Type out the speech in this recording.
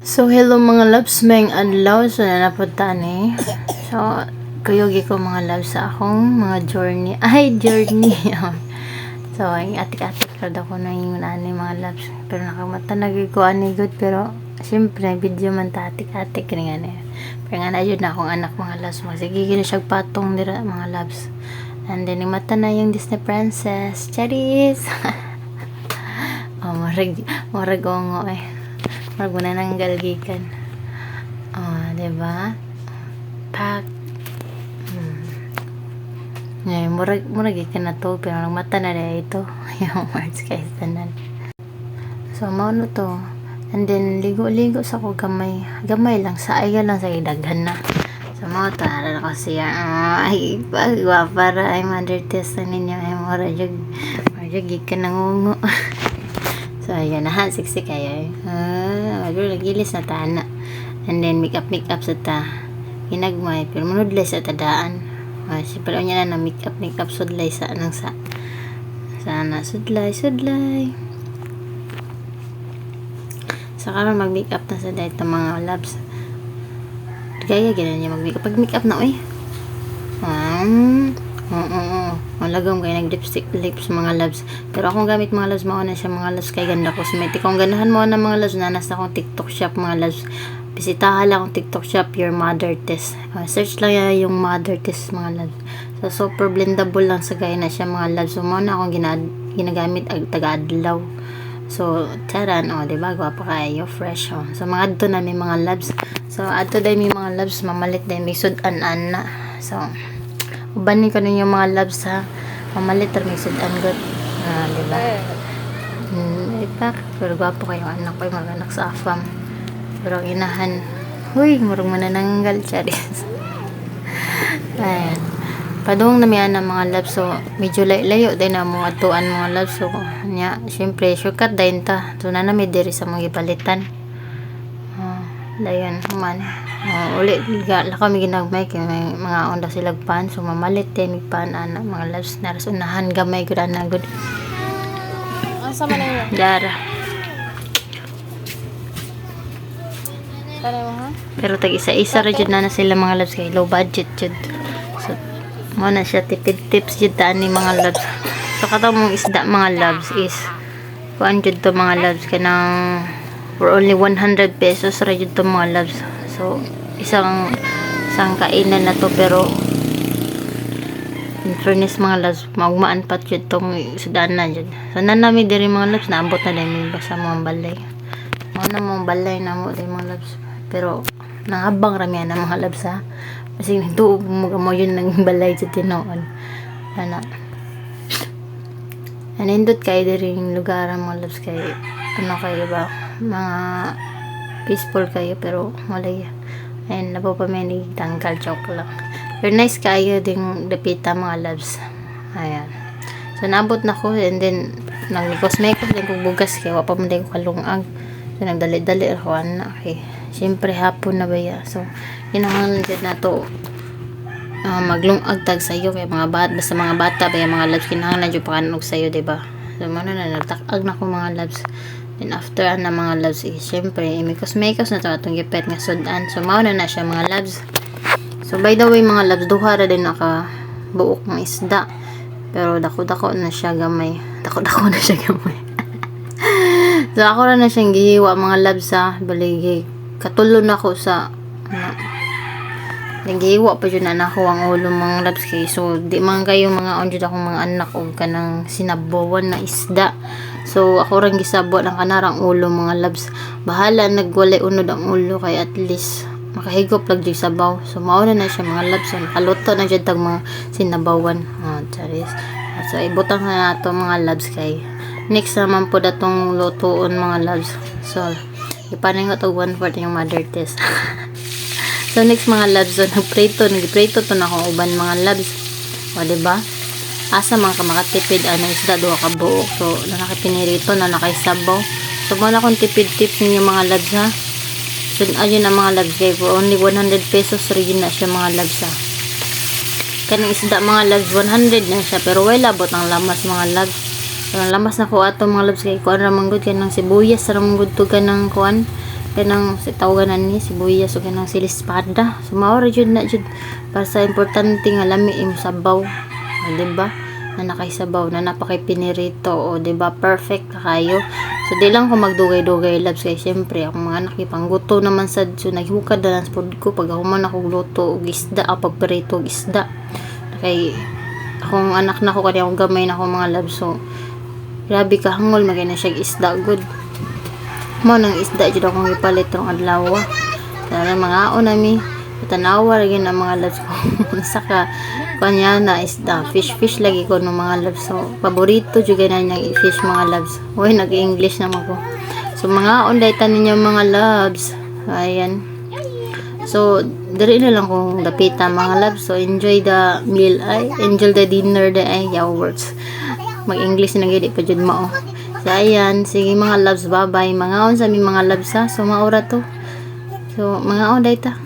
So, hello mga loves, mayang adlaw. So, nanapunta ni. So, kuyogi ko mga loves sa akong mga journey. Ay, journey. So, yung atik-atik kada ko na yung ani mga loves. Pero nakamata nagay ko ani good. Pero, siyempre, video man ta atik-atik rin nga na. Pero nga na yun na akong anak mga loves. Masigigil siya patong dira mga loves. And then, mata na yung Disney princess. Charis! Oh, maragongo eh. Marag mo na nang galgikan. Oh, diba? Pak. Ngayon, murag ikan na to. Pero mata na rin ito. Yung words guys, tanan. So, mauno to. And then, ligo-ligo sa ko gamay. Gamay lang. Sa ayaw lang sa idaghan na. So, mau to. Ara ko siya. Ay, para ay mother test na ninyo. Ay, murag ikan nangungo. So, ayan na ha. Siksik kayo eh. Nagilis na tana. And then, make up sa ta. Hinagmay. Pero manudlay sa tadaan. Siyempre, niya na make up sudlay sa anang sa. Sana, sudlay. Sa karon mag-make up na sa dahil mga labs. Gaya, gano'n niya mag-make up. Pag-make up na, uy. Malagam kayo nag-lipstick lips mga loves. Pero akong gamit mga loves, mauna siya mga loves kay ganda cosmetic. Kung ganahan mo na mga loves, nanas na akong TikTok shop mga loves. Bisitahan lang akong TikTok shop, Your Mother Test. Search lang yan yung Mother Test mga loves. So, super blendable lang sa gaya na siya mga loves. So, mauna akong ginagamit taga-adlaw. So, charan, diba? Gwapa kayo, fresh, So, mga adto na may mga loves. So, adto dahil may mga loves, mamalit dahil may sudan-an na. So, ubanin ko ninyo mga loves ha. Mamalit or may sudan good. Diba? Ipak. Pero gwapo kayo anak ko. Mga anak sa afam. Pero ang inahan. Huy, murang manananggal. Charis. Ayan. Padung na miyan ng mga loves. So, medyo layo din na mga tuan mga loves. So, nya, syempre, shortcut din ta. So, nanami diri sa mga ipalitan. Layan, man. Ulit, lakaw may ginagmay kaya may mga onda silag pan. So, mamalit din, pan, anak, mga loves na rasunahan, gamay, good, na good. Asa man na yun? Dara. Para mo ha? Pero tag isa-isa ra jud na sila mga loves kay low budget jud. So, mo na siya tipid tips jud taan ni mga loves. So, kataw mong isda mga loves is kuan jud to mga loves kanang for only 100 pesos ra jud to mga loves. So, isang kainan na to pero in fairness mga loves, magmaan pa jud tong sudan na jud. So, nanami diri mga loves, naabot na din basta mga balay. Mga mong balay na mo diri mga loves. Pero, nangabang rami na mga loves ha. Kasi nagtuog mo yun ng balay jud tinoon. Ana. Anindot kayo diri yung lugar mga loves kay ano kayo ba? Mga peaceful kayo pero malay and napapamili tanggal joke lang pero nice kayo ding dapita mga loves. Ayan, so naabot na ko and then nag-cosmetic din kong bugas kaya wapa man din ko kalungag. So nagdali-dali ako na okay. Siyempre hapon na ba ya, so kinahanglan din na to maglungag tag sayo kay mga bata basta mga bata ba mga loves kinahanglan jud pakanog sayo diba. So mano na nagtakag na ko mga loves. Then after na mga loves is syempre imikos na to atong gipet nga sudan. So mao na siya mga loves. So by the way mga loves, duha ra din naka buok ng isda. Pero dako-dako na siya gamay. Dako-dako na siya gamay. So ako ra na siyang gihiwa mga loves ha. Baligi katulon ako sa naghihiwa pa dyan na ako ang ulo mga loves kay so di man kayo mga onjud akong mga anak o kanang sinabawan na isda. So ako rin gisabo ng kanarang ulo mga loves. Bahala nagwalay unod ang ulo kay at least makahigop lang dyan sabaw. So mauna na siya mga loves. So nakaluto na dyan tag mga sinabawan. Charis. So ibutang na nato mga loves kay next naman po datong lutuon mga loves. So ipanin ko to 1/4 yung mother test. So next mga loves, so nagprito to na akong uban mga loves. O diba? Asa mga kamakatipid ano isda duha ka buok. So nakapinirito na nakaisabaw. So mo na akong tipid tips ninyo mga loves ha. So ayun na mga loves kay for only 100 pesos rin na siya mga loves ha. Kanang isda mga loves 100 na siya pero wala bot ang lamas mga loves. So ang lamas na ko ato mga loves kay kuan ra man gud kanang sibuyas ra man gud to kanang kuan kanang si tawagan ni sibuyas o kanang silispada. So maura jud na jud para sa importante nga lami im sabaw. O, diba? Na nakaisabaw na napakay pinirito o diba perfect kayo. So di lang ko magdugay-dugay labs kay syempre akong mga anak ipangguto naman sad so naghukad na lang food ko pag ako man ako luto og isda o pagprito og isda kay akong anak na ko kani akong gamay na akong mga labs so grabe ka hangol magay na siya isda good mo nang isda jud akong ipalit tong adlaw para mga nami tanawa lagi na mga labs ko saka kanya na isda fish lagi ko ng mga labs so paborito jud na niyang fish mga labs oy nag-English naman ko so mga onday tanin niyo mga labs ayan so diri na lang kung dapita mga labs so enjoy the meal ay enjoy the dinner ay yaw words mag-English na gid pa jud mao so ayan sige mga labs bye bye mga on sa mi mga labs ha so maura to so mga onday ta